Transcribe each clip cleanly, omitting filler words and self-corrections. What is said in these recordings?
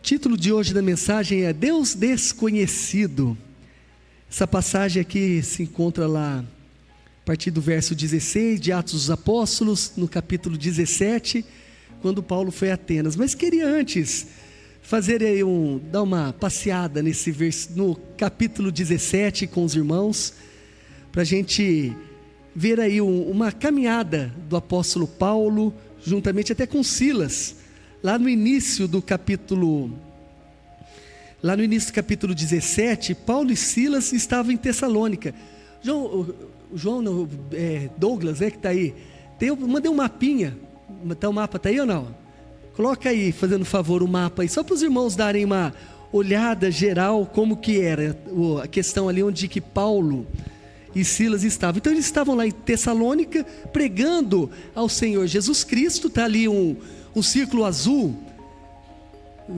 título de hoje da mensagem é Deus Desconhecido. Essa passagem aqui se encontra lá, a partir do verso 16 de Atos dos Apóstolos, no capítulo 17, quando Paulo foi a Atenas. Mas queria antes fazer aí dar uma passeada no capítulo 17 com os irmãos, para a gente ver aí uma caminhada do apóstolo Paulo, juntamente até com Silas, lá no início do capítulo 17, Paulo e Silas estavam em Tessalônica. Douglas, que está aí, eu mandei um mapinha, o mapa está aí ou não? Coloca aí, fazendo favor, o mapa aí, só para os irmãos darem uma olhada geral, como que era a questão ali onde que Paulo e Silas estavam. Então eles estavam lá em Tessalônica, pregando ao Senhor Jesus Cristo. Está ali um círculo azul,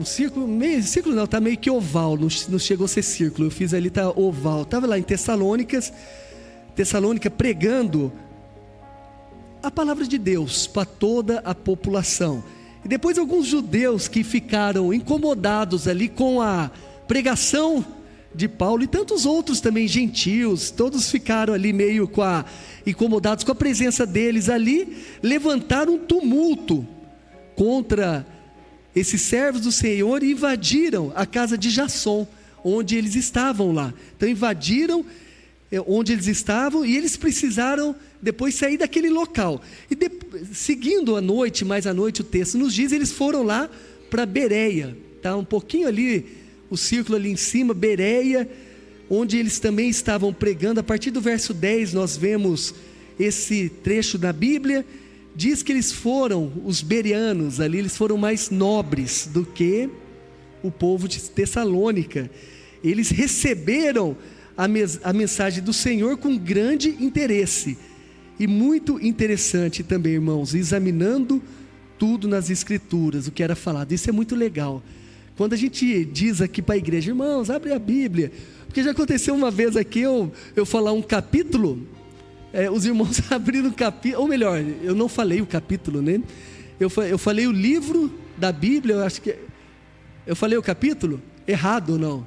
círculo não, está meio que oval, não chegou a ser círculo, eu fiz ali, está oval. Estava lá em Tessalônica, pregando a palavra de Deus para toda a população. E depois alguns judeus que ficaram incomodados ali com a pregação de Paulo, e tantos outros também gentios, todos ficaram ali meio incomodados com a presença deles ali, levantaram um tumulto contra esses servos do Senhor e invadiram a casa de Jasson, onde eles estavam lá. Então invadiram onde eles estavam, e eles precisaram depois sair daquele local. E seguindo mais à noite o texto nos diz, eles foram lá para Bereia, tá? Um pouquinho ali, o círculo ali em cima, Bereia, onde eles também estavam pregando. A partir do verso 10 nós vemos esse trecho da Bíblia. Diz que eles foram, os bereanos ali, eles foram mais nobres do que o povo de Tessalônica. Eles receberam a mensagem do Senhor com grande interesse. E muito interessante também, irmãos, examinando tudo nas Escrituras, o que era falado. Isso é muito legal. Quando a gente diz aqui para a igreja, irmãos, abre a Bíblia, porque já aconteceu uma vez aqui eu falar um capítulo, os irmãos abriram o capítulo, ou melhor, eu não falei o capítulo, né? Eu falei o livro da Bíblia, eu acho que eu falei o capítulo errado ou não?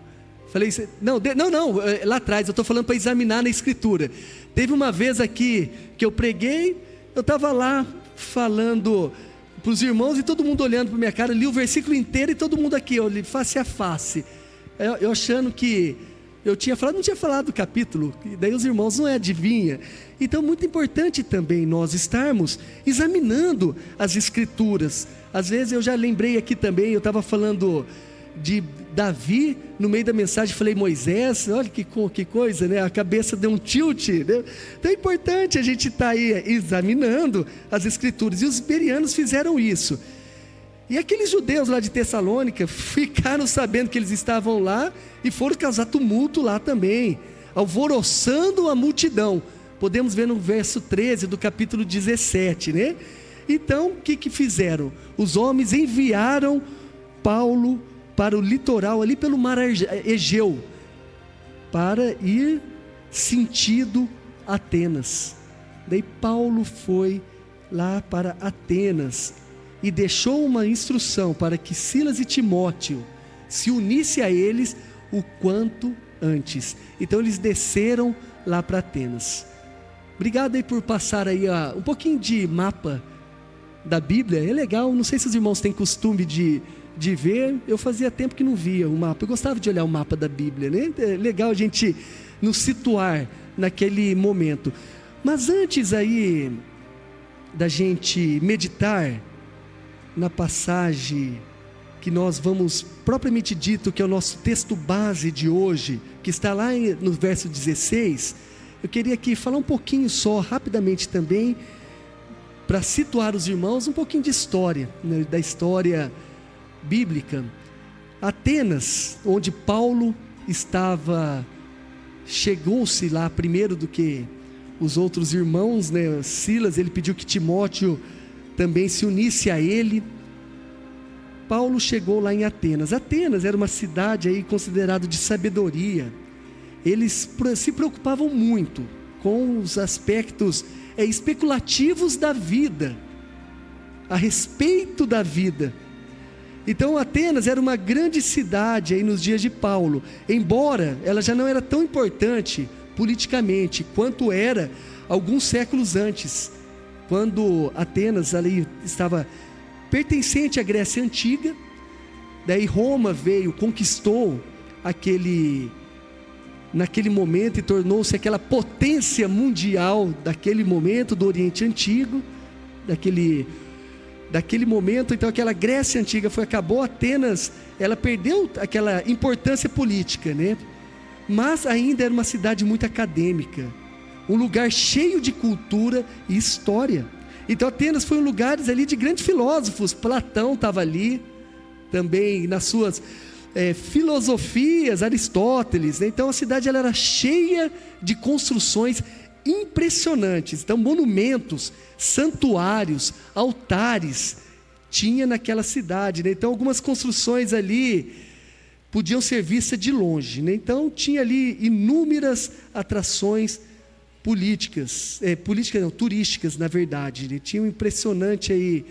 Falei, não, lá atrás, eu estou falando para examinar na Escritura. Teve uma vez aqui que eu preguei, eu estava lá falando para os irmãos e todo mundo olhando para minha cara, li o versículo inteiro e todo mundo aqui, face a face, eu achando que eu tinha falado, não tinha falado do capítulo, e daí os irmãos não adivinham. Então muito importante também nós estarmos examinando as Escrituras. Às vezes eu já lembrei aqui também, eu estava falando de Davi, no meio da mensagem falei Moisés, olha que coisa, né? A cabeça deu um tilt, né? Então é importante a gente estar aí examinando as Escrituras, e os bereanos fizeram isso. E aqueles judeus lá de Tessalônica ficaram sabendo que eles estavam lá e foram causar tumulto lá também, alvoroçando a multidão. Podemos ver no verso 13 do capítulo 17, né? Então o que fizeram? Os homens enviaram Paulo para o litoral, ali pelo mar Egeu, para ir sentido Atenas. Daí Paulo foi lá para Atenas e deixou uma instrução para que Silas e Timóteo se unissem a eles o quanto antes. Então eles desceram lá para Atenas. Obrigado aí por passar aí um pouquinho de mapa da Bíblia. É legal, não sei se os irmãos têm costume de ver, eu fazia tempo que não via o mapa, eu gostava de olhar o mapa da Bíblia, né? É legal a gente nos situar naquele momento. Mas antes aí da gente meditar na passagem que nós vamos, propriamente dito, que é o nosso texto base de hoje, que está lá no verso 16, eu queria aqui falar um pouquinho só, rapidamente também, para situar os irmãos, um pouquinho de história, né? Da história bíblica. Atenas, onde Paulo estava, chegou-se lá primeiro do que os outros irmãos, né? Silas, ele pediu que Timóteo também se unisse a ele. Paulo chegou lá em Atenas. Atenas era uma cidade aí considerada de sabedoria. Eles se preocupavam muito com os aspectos especulativos da vida, a respeito da vida. Então Atenas era uma grande cidade aí nos dias de Paulo, embora ela já não era tão importante politicamente quanto era alguns séculos antes, quando Atenas ali estava pertencente à Grécia Antiga. Daí Roma veio, conquistou naquele momento, e tornou-se aquela potência mundial daquele momento, do Oriente Antigo, daquele momento. Então aquela Grécia Antiga acabou. Atenas, ela perdeu aquela importância política, né? Mas ainda era uma cidade muito acadêmica, um lugar cheio de cultura e história. Então Atenas foi um lugar ali de grandes filósofos. Platão estava ali também nas suas filosofias, Aristóteles, né? Então a cidade ela era cheia de construções impressionantes. Então monumentos, santuários, altares tinha naquela cidade, né? Então algumas construções ali podiam ser vistas de longe, né? Então tinha ali inúmeras atrações turísticas, na verdade, né? Tinha um impressionante aí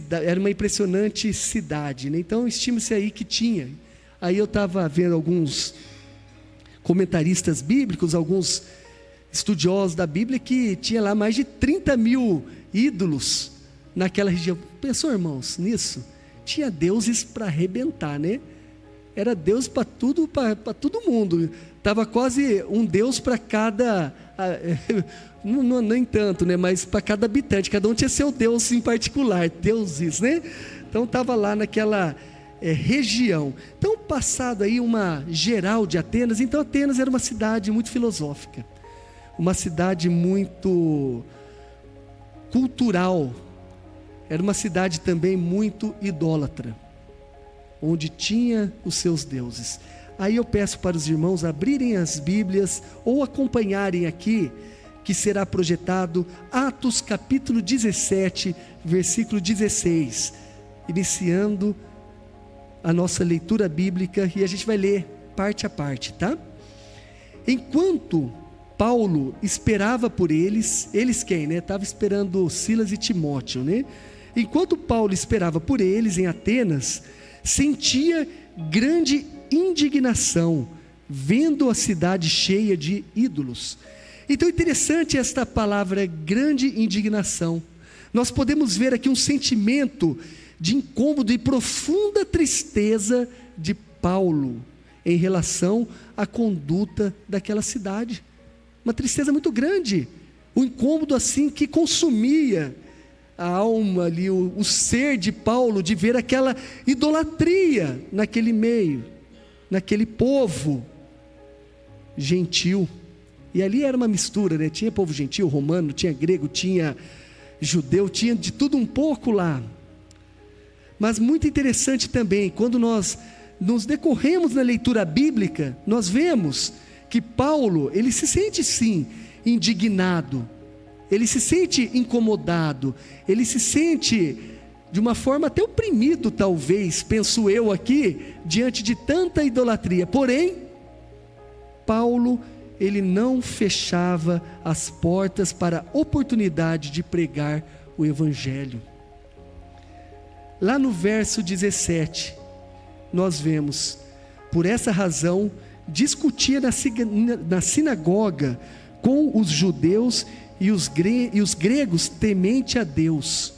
era uma impressionante cidade, né? Então estima-se aí que tinha. Aí eu estava vendo alguns comentaristas bíblicos, alguns estudiosos da Bíblia, que tinha lá mais de 30 mil ídolos naquela região. Pensou, irmãos, nisso? Tinha deuses para arrebentar, né? Era Deus para todo mundo. Estava quase um Deus para cada... Não, nem tanto, né? Mas para cada habitante, cada um tinha seu Deus em particular, deuses, né? Então estava lá naquela região. Então, passado aí uma geral de Atenas, então Atenas era uma cidade muito filosófica, uma cidade muito cultural, era uma cidade também muito idólatra, onde tinha os seus deuses. Aí eu peço para os irmãos abrirem as Bíblias ou acompanharem aqui, que será projetado Atos capítulo 17, versículo 16, iniciando a nossa leitura bíblica, e a gente vai ler parte a parte, tá? Enquanto Paulo esperava por eles quem, né? Estava esperando Silas e Timóteo, né? Enquanto Paulo esperava por eles em Atenas, sentia grande indignação, vendo a cidade cheia de ídolos. Então é interessante esta palavra, grande indignação. Nós podemos ver aqui um sentimento de incômodo e profunda tristeza de Paulo em relação à conduta daquela cidade. Uma tristeza muito grande, um incômodo assim que consumia a alma ali, o ser de Paulo, de ver aquela idolatria naquele meio, naquele povo gentil. E ali era uma mistura, né? Tinha povo gentil, romano, tinha grego, tinha judeu, tinha de tudo um pouco lá. Mas muito interessante também, quando nós nos decorremos na leitura bíblica, nós vemos que Paulo, ele se sente sim indignado, ele se sente incomodado, ele se sente de uma forma até oprimido, talvez, penso eu aqui, diante de tanta idolatria. Porém, Paulo, ele não fechava as portas para a oportunidade de pregar o Evangelho. Lá no verso 17, nós vemos: por essa razão, discutia na sinagoga com os judeus e os gregos temente a Deus,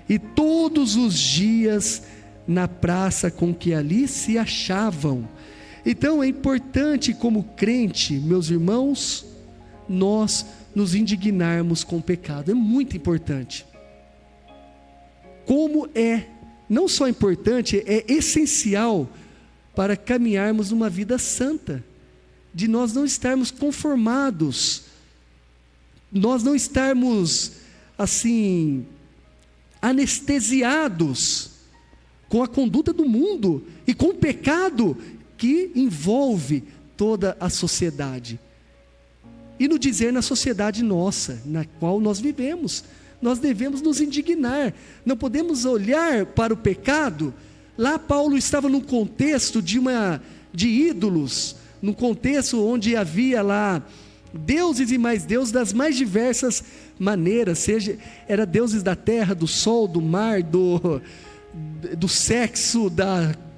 e todos os dias na praça com que ali se achavam. Então é importante, como crente, meus irmãos, nós nos indignarmos com o pecado. É muito importante. Como é não só importante, é essencial para caminharmos numa vida santa, de nós não estarmos conformados, nós não estarmos assim anestesiados com a conduta do mundo e com o pecado que envolve toda a sociedade. E no dizer na sociedade nossa, na qual nós vivemos, nós devemos nos indignar. Não podemos olhar para o pecado. Lá Paulo estava num contexto de ídolos, num contexto onde havia lá deuses e mais deuses das mais diversas maneiras, seja era deuses da terra, do sol, do mar, do sexo,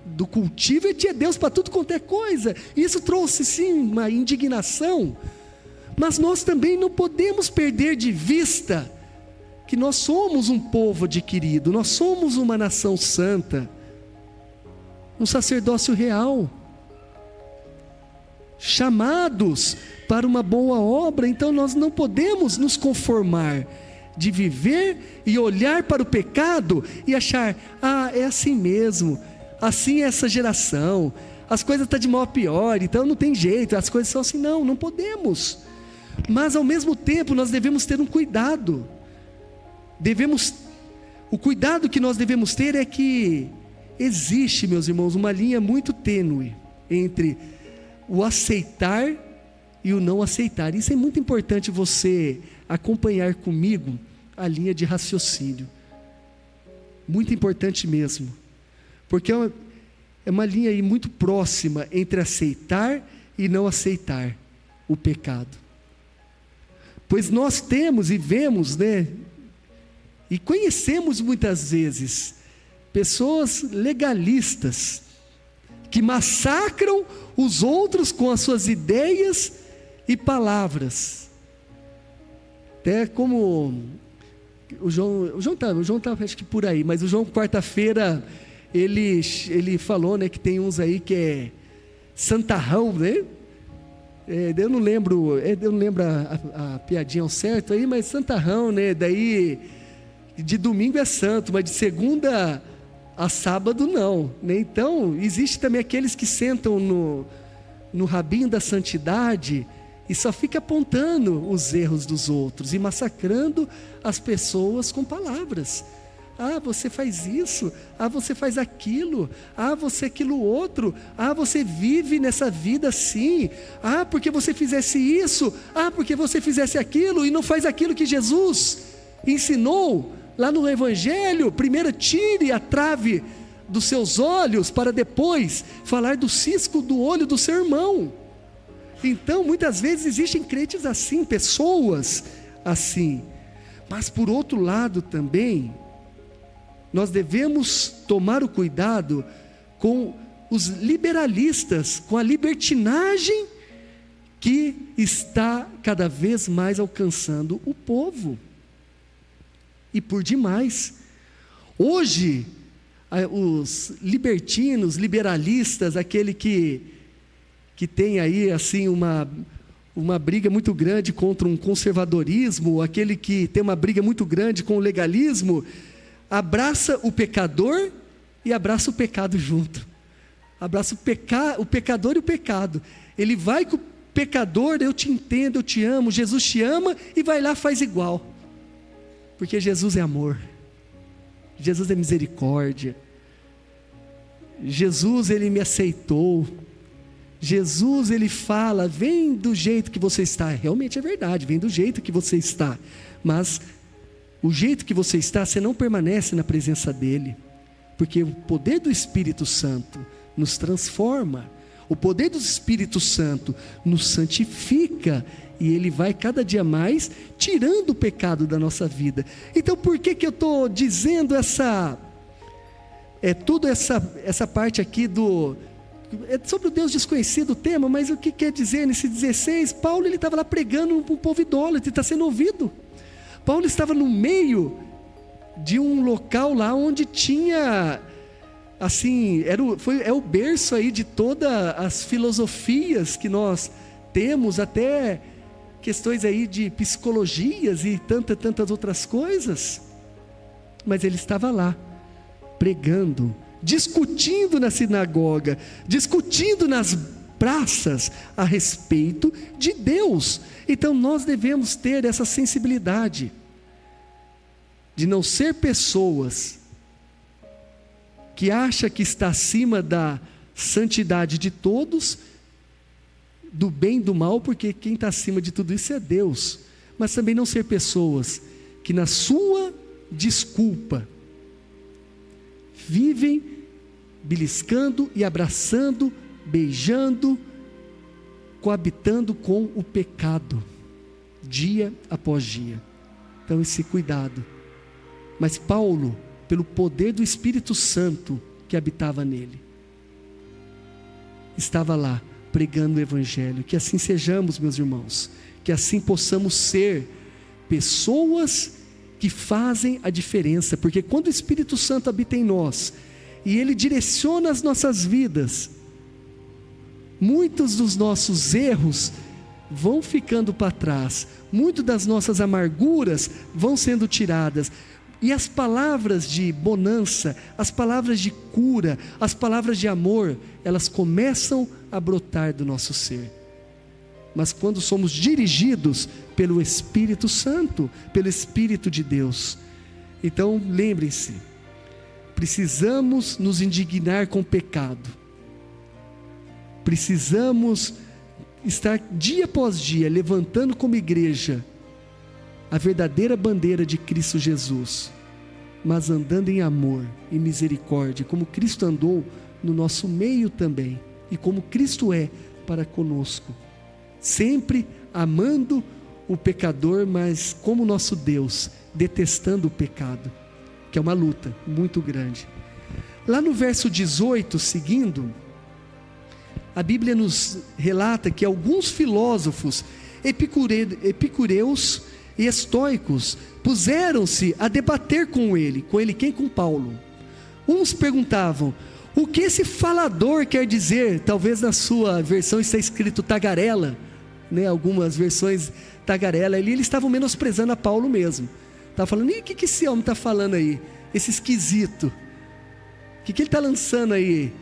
do cultivo, ele tinha Deus para tudo quanto é coisa. Isso trouxe sim uma indignação, mas nós também não podemos perder de vista que nós somos um povo adquirido, nós somos uma nação santa, um sacerdócio real, chamados para uma boa obra. Então nós não podemos nos conformar de viver e olhar para o pecado e achar, é assim mesmo, assim é essa geração, as coisas estão de mal a pior, então não tem jeito, as coisas são assim. Não podemos. Mas ao mesmo tempo nós devemos ter um cuidado. O cuidado que nós devemos ter é que existe, meus irmãos, uma linha muito tênue entre o aceitar e o não aceitar. Isso é muito importante você acompanhar comigo a linha de raciocínio. Muito importante mesmo. Porque é uma linha aí muito próxima entre aceitar e não aceitar o pecado. Pois nós temos e vemos, e conhecemos muitas vezes pessoas legalistas que massacram os outros com as suas ideias e palavras. Até como o João tá acho que por aí, mas o João quarta-feira ele falou, que tem uns aí que é santarrão, eu não lembro a piadinha ao certo aí, mas santarrão, daí de domingo é santo, mas de segunda a sábado não, Então existe também aqueles que sentam no rabinho da santidade e só fica apontando os erros dos outros e massacrando as pessoas com palavras. Você faz isso, você faz aquilo, você aquilo outro, você vive nessa vida assim, porque você fizesse isso, porque você fizesse aquilo e não faz aquilo que Jesus ensinou lá no Evangelho. Primeiro tire a trave dos seus olhos para depois falar do cisco do olho do seu irmão. Então muitas vezes existem crentes assim, pessoas assim, mas por outro lado também nós devemos tomar o cuidado com os liberalistas, com a libertinagem que está cada vez mais alcançando o povo, e por demais. Hoje os libertinos, liberalistas, aquele que tem aí assim uma briga muito grande contra um conservadorismo, aquele que tem uma briga muito grande com o legalismo, abraça o pecador e abraça o pecado junto. Abraça o pecador e o pecado. Ele vai com o pecador, eu te entendo, eu te amo, Jesus te ama, e vai lá e faz igual. Porque Jesus é amor. Jesus é misericórdia. Jesus, Ele me aceitou. Jesus, Ele fala, vem do jeito que você está. Realmente é verdade, vem do jeito que você está. Mas o jeito que você está, você não permanece na presença dEle. Porque o poder do Espírito Santo nos transforma. O poder do Espírito Santo nos santifica. E Ele vai cada dia mais tirando o pecado da nossa vida. Então por que eu estou dizendo toda essa parte aqui sobre o Deus desconhecido, o tema, mas o que quer dizer nesse 16? Paulo estava lá pregando para um povo idólatra, está sendo ouvido. Paulo estava no meio de um local lá onde tinha, assim, é o berço aí de todas as filosofias que nós temos, até questões aí de psicologias e tantas outras coisas. Mas ele estava lá, pregando, discutindo na sinagoga, discutindo nas praças a respeito de Deus. Então nós devemos ter essa sensibilidade de não ser pessoas que acham que está acima da santidade de todos, do bem e do mal, porque quem está acima de tudo isso é Deus. Mas também não ser pessoas que na sua desculpa vivem beliscando e abraçando, beijando, coabitando com o pecado, dia após dia. Então esse cuidado. Mas Paulo, pelo poder do Espírito Santo que habitava nele. Estava lá, pregando o Evangelho. Que assim sejamos, meus irmãos, que assim possamos ser pessoas que fazem a diferença, porque quando o Espírito Santo habita em nós, e Ele direciona as nossas vidas, muitos dos nossos erros vão ficando para trás, muitas das nossas amarguras vão sendo tiradas, e as palavras de bonança, as palavras de cura, as palavras de amor, elas começam a brotar do nosso ser. Mas quando somos dirigidos pelo Espírito Santo, pelo Espírito de Deus. Então lembrem-se, precisamos nos indignar com o pecado, precisamos estar dia após dia levantando como igreja a verdadeira bandeira de Cristo Jesus, mas andando em amor e misericórdia, como Cristo andou no nosso meio também, e como Cristo é para conosco, sempre amando o pecador, mas como nosso Deus, detestando o pecado, que é uma luta muito grande. Lá no verso 18, seguindo, a Bíblia nos relata que alguns filósofos epicureus e estoicos puseram-se a debater com ele quem? Com Paulo. Uns perguntavam: o que esse falador quer dizer? Talvez na sua versão está escrito tagarela, né? Algumas versões tagarela, eles estavam menosprezando a Paulo mesmo, estavam falando: e o que esse homem está falando aí, esse esquisito, o que ele está lançando aí,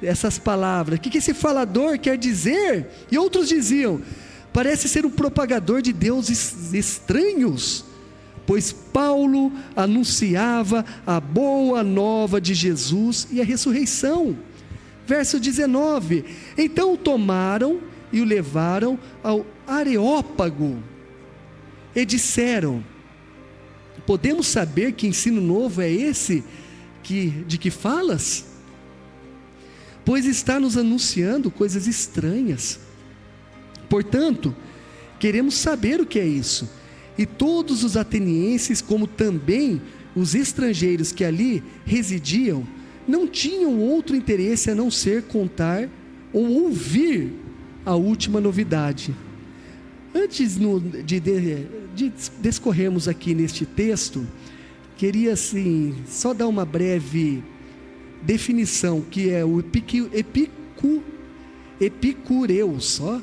essas palavras, o que esse falador quer dizer? E outros diziam: parece ser um propagador de deuses estranhos, pois Paulo anunciava a boa nova de Jesus e a ressurreição. Verso 19: então o tomaram e o levaram ao Areópago e disseram: podemos saber que ensino novo é esse de que falas? Pois está nos anunciando coisas estranhas. Portanto, queremos saber o que é isso. E todos os atenienses, como também os estrangeiros que ali residiam, não tinham outro interesse a não ser contar ou ouvir a última novidade. Antes de discorrermos aqui neste texto, queria assim, só dar uma breve definição, que é o epicureus, ó,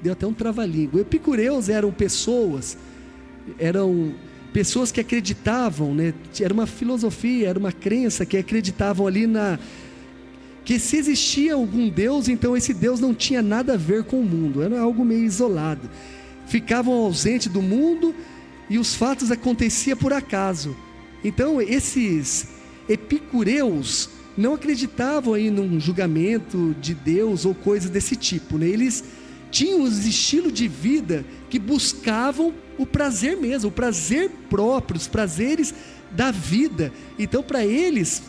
deu até um trava-língua. Epicureus eram pessoas que acreditavam, né? Era uma filosofia, era uma crença que acreditavam ali que se existia algum Deus, então esse Deus não tinha nada a ver com o mundo, era algo meio isolado, ficavam ausentes do mundo e os fatos aconteciam por acaso. Então esses epicureus não acreditavam aí num julgamento de Deus ou coisa desse tipo, né? Eles tinham um estilo de vida que buscavam o prazer mesmo, o prazer próprio, os prazeres da vida. Então para eles,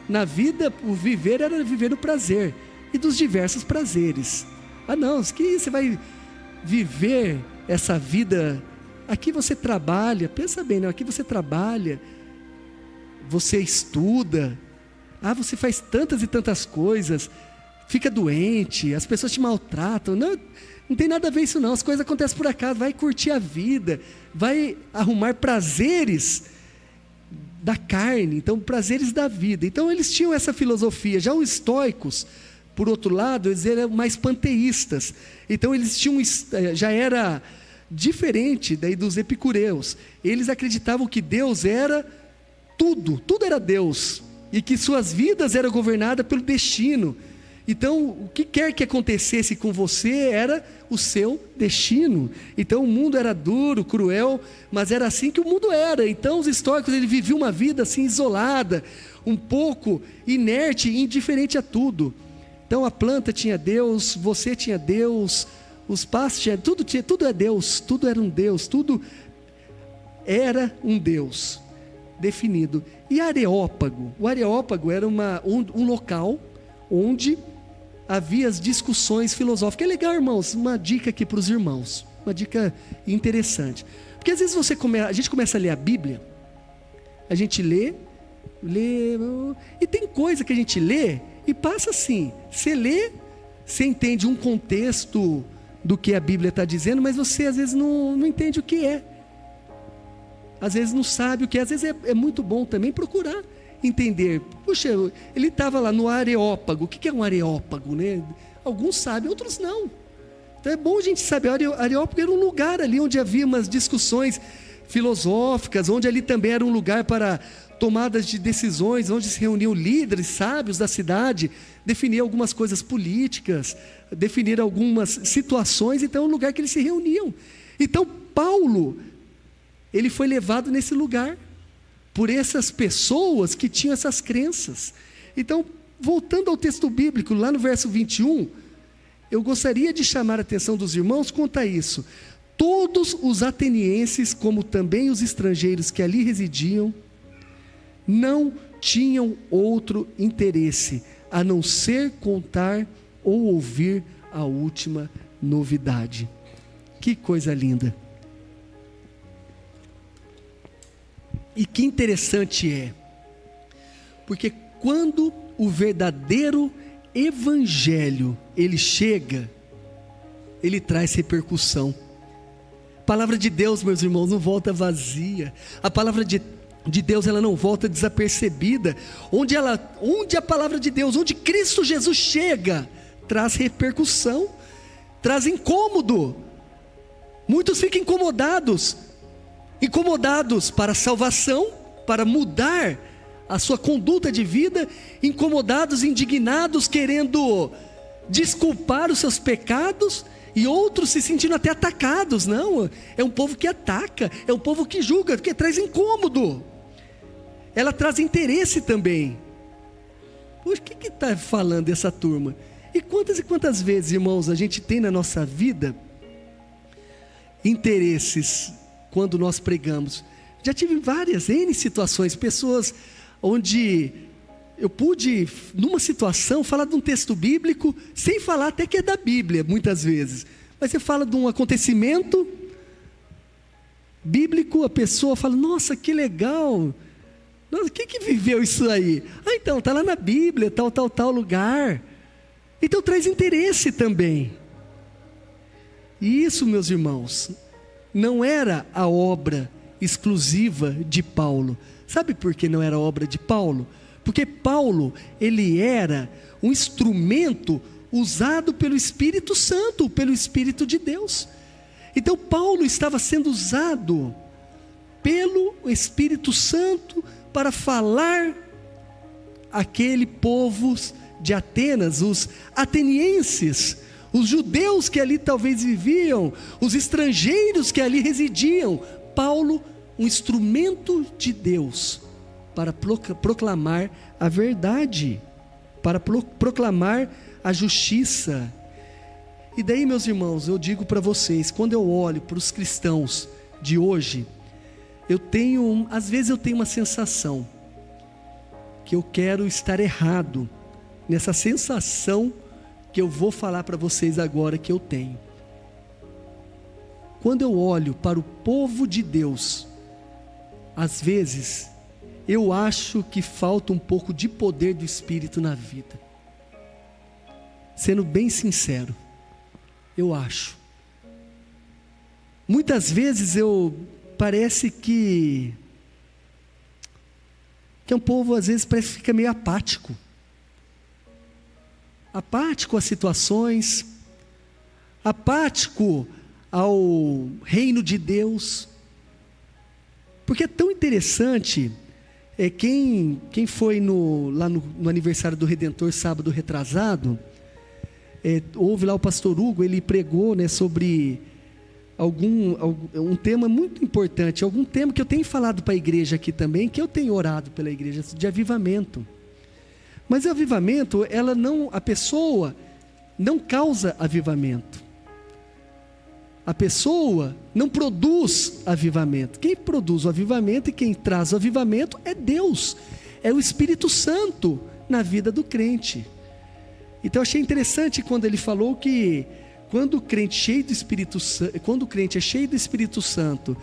na vida, o viver era viver no prazer e dos diversos prazeres. Ah não, que você vai viver essa vida, aqui você trabalha, pensa bem, não? Aqui você trabalha, você estuda, você faz tantas e tantas coisas, fica doente, as pessoas te maltratam. Não tem nada a ver isso não, as coisas acontecem por acaso. Vai curtir a vida, vai arrumar prazeres da carne, então prazeres da vida. Então eles tinham essa filosofia. Já os estoicos, por outro lado, eles eram mais panteístas, então eles tinham, já era diferente daí dos epicureus. Eles acreditavam que Deus era tudo era Deus, e que suas vidas eram governadas pelo destino. Então o que quer que acontecesse com você era o seu destino. Então o mundo era duro, cruel, mas era assim que o mundo era. Então os estoicos, eles viviam uma vida assim isolada, um pouco inerte e indiferente a tudo. Então a planta tinha Deus, você tinha Deus, os pássaros tinham, tudo é Deus, tudo era um Deus, tudo era um Deus definido. E Areópago? O Areópago era um local onde havia as discussões filosóficas. É legal, irmãos, uma dica aqui para os irmãos, uma dica interessante, porque às vezes a gente começa a ler a Bíblia, a gente lê, lê, e tem coisa que a gente lê e passa assim, você lê, você entende um contexto do que a Bíblia está dizendo, mas você às vezes não entende o que é, às vezes não sabe o que é, às vezes é muito bom também procurar entender. Puxa, ele estava lá no Areópago. O que é um Areópago, né? Alguns sabem, outros não. Então é bom a gente saber. O Areópago era um lugar ali onde havia umas discussões filosóficas, onde ali também era um lugar para tomadas de decisões, onde se reuniam líderes, sábios da cidade, definir algumas coisas políticas, definir algumas situações. Então é um lugar que eles se reuniam. Então Paulo, ele foi levado nesse lugar por essas pessoas que tinham essas crenças. Então, voltando ao texto bíblico, lá no verso 21, eu gostaria de chamar a atenção dos irmãos quanto a isso. Todos os atenienses, como também os estrangeiros que ali residiam, não tinham outro interesse, a não ser contar ou ouvir a última novidade. Que coisa linda! E que interessante é, porque quando o verdadeiro evangelho, ele chega, ele traz repercussão. A palavra de Deus, meus irmãos, não volta vazia. A palavra de Deus, ela não volta desapercebida. Onde a palavra de Deus, onde Cristo Jesus chega, traz repercussão, traz incômodo. Muitos ficam incomodados para a salvação, para mudar a sua conduta de vida, incomodados, indignados, querendo desculpar os seus pecados, e outros se sentindo até atacados. Não, é um povo que ataca, é um povo que julga, porque traz incômodo, ela traz interesse também. Poxa, o que está falando essa turma? E quantas vezes, irmãos, a gente tem na nossa vida interesses quando nós pregamos? Já tive várias N situações, pessoas onde eu pude, numa situação, falar de um texto bíblico, sem falar até que é da Bíblia, muitas vezes. Mas você fala de um acontecimento bíblico, a pessoa fala, nossa, que legal, nossa, quem que viveu isso aí? Ah, então, está lá na Bíblia, tal lugar. Então traz interesse também. E isso, meus irmãos, não era a obra exclusiva de Paulo. Sabe por que não era obra de Paulo? Porque Paulo, ele era um instrumento usado pelo Espírito Santo, pelo Espírito de Deus. Então Paulo estava sendo usado pelo Espírito Santo para falar aquele povo de Atenas, os atenienses, os judeus que ali talvez viviam, os estrangeiros que ali residiam. Paulo, um instrumento de Deus para proclamar a verdade, para proclamar a justiça. E daí, meus irmãos, eu digo para vocês, quando eu olho para os cristãos de hoje, às vezes eu tenho uma sensação que eu quero estar errado nessa sensação que eu vou falar para vocês agora que eu tenho. Quando eu olho para o povo de Deus, às vezes eu acho que falta um pouco de poder do Espírito na vida. Sendo bem sincero, eu acho. Muitas vezes parece que um povo às vezes parece que fica meio apático às situações, apático ao reino de Deus. Porque é tão interessante, quem foi lá no aniversário do Redentor, sábado retrasado, houve lá o pastor Hugo, ele pregou, né, sobre um tema muito importante, algum tema que eu tenho falado para a igreja aqui também, que eu tenho orado pela igreja, de avivamento. Mas o avivamento, a pessoa não causa avivamento. A pessoa não produz avivamento. Quem produz o avivamento e quem traz o avivamento é Deus, é o Espírito Santo na vida do crente. Então eu achei interessante quando ele falou que quando o crente é cheio do Espírito Santo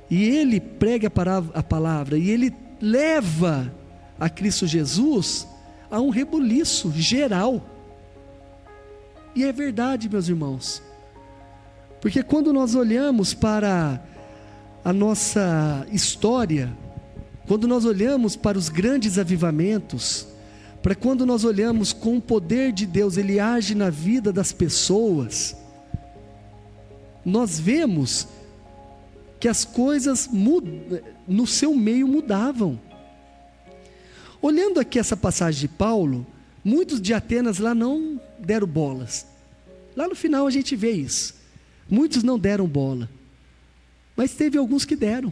e ele prega a palavra e ele leva a Cristo Jesus, há um rebuliço geral. E é verdade, meus irmãos, porque quando nós olhamos para a nossa história, quando nós olhamos para os grandes avivamentos, para quando nós olhamos com o poder de Deus, Ele age na vida das pessoas, nós vemos que as coisas no seu meio mudavam. Olhando aqui essa passagem de Paulo, muitos de Atenas lá não deram bolas. Lá no final a gente vê isso. Muitos não deram bola, mas teve alguns que deram.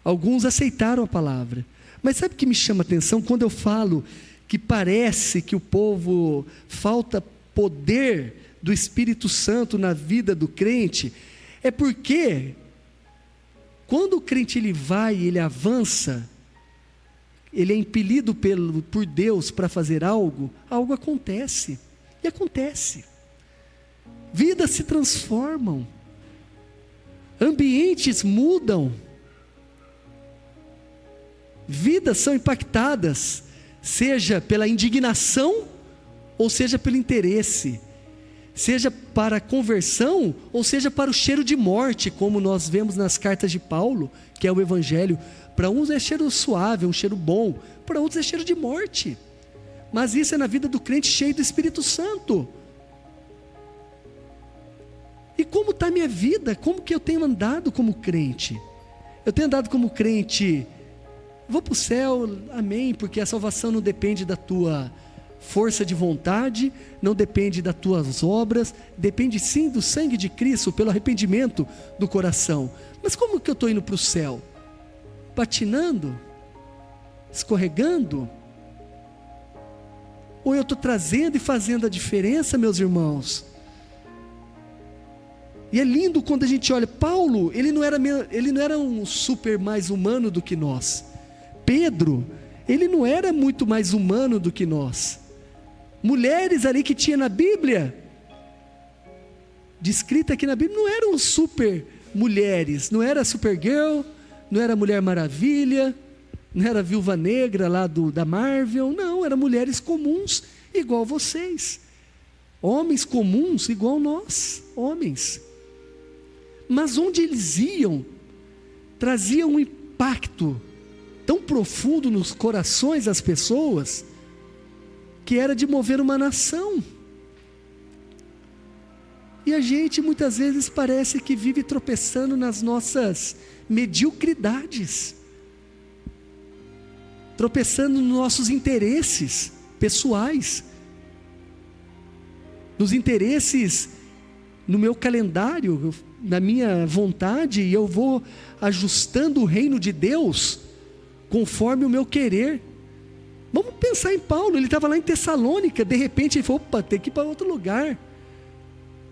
Alguns aceitaram a palavra. Mas sabe o que me chama a atenção? Quando eu falo que parece que o povo falta poder do Espírito Santo na vida do crente, é porque quando o crente ele vai, ele avança, ele é impelido por Deus para fazer algo acontece. E acontece. Vidas se transformam. Ambientes mudam. Vidas são impactadas, seja pela indignação, ou seja pelo interesse, seja para a conversão, ou seja para o cheiro de morte, como nós vemos nas cartas de Paulo, que é o Evangelho. Para uns é cheiro suave, um cheiro bom, para outros é cheiro de morte. Mas isso é na vida do crente cheio do Espírito Santo. E como está a minha vida? Como que eu tenho andado como crente? Eu tenho andado como crente, vou para o céu, amém, porque a salvação não depende da tua força de vontade, não depende das tuas obras, depende sim do sangue de Cristo, pelo arrependimento do coração. Mas como que eu estou indo para o céu? Patinando? Escorregando? Ou eu estou trazendo e fazendo a diferença, meus irmãos? E é lindo quando a gente olha, Paulo, ele não era um super mais humano do que nós. Pedro, ele não era muito mais humano do que nós. Mulheres ali que tinha na Bíblia, descrita aqui na Bíblia, não eram super mulheres, não era Supergirl, não era Mulher Maravilha, não era Viúva Negra lá da Marvel, não, eram mulheres comuns, igual vocês, homens comuns, igual nós, homens. Mas onde eles iam, trazia um impacto tão profundo nos corações das pessoas, que era de mover uma nação. E a gente muitas vezes parece que vive tropeçando nas nossas mediocridades, tropeçando nos nossos interesses pessoais, nos interesses, no meu calendário, na minha vontade, e eu vou ajustando o reino de Deus conforme o meu querer. Vamos pensar em Paulo, ele estava lá em Tessalônica, de repente ele falou, opa, tem que ir para outro lugar.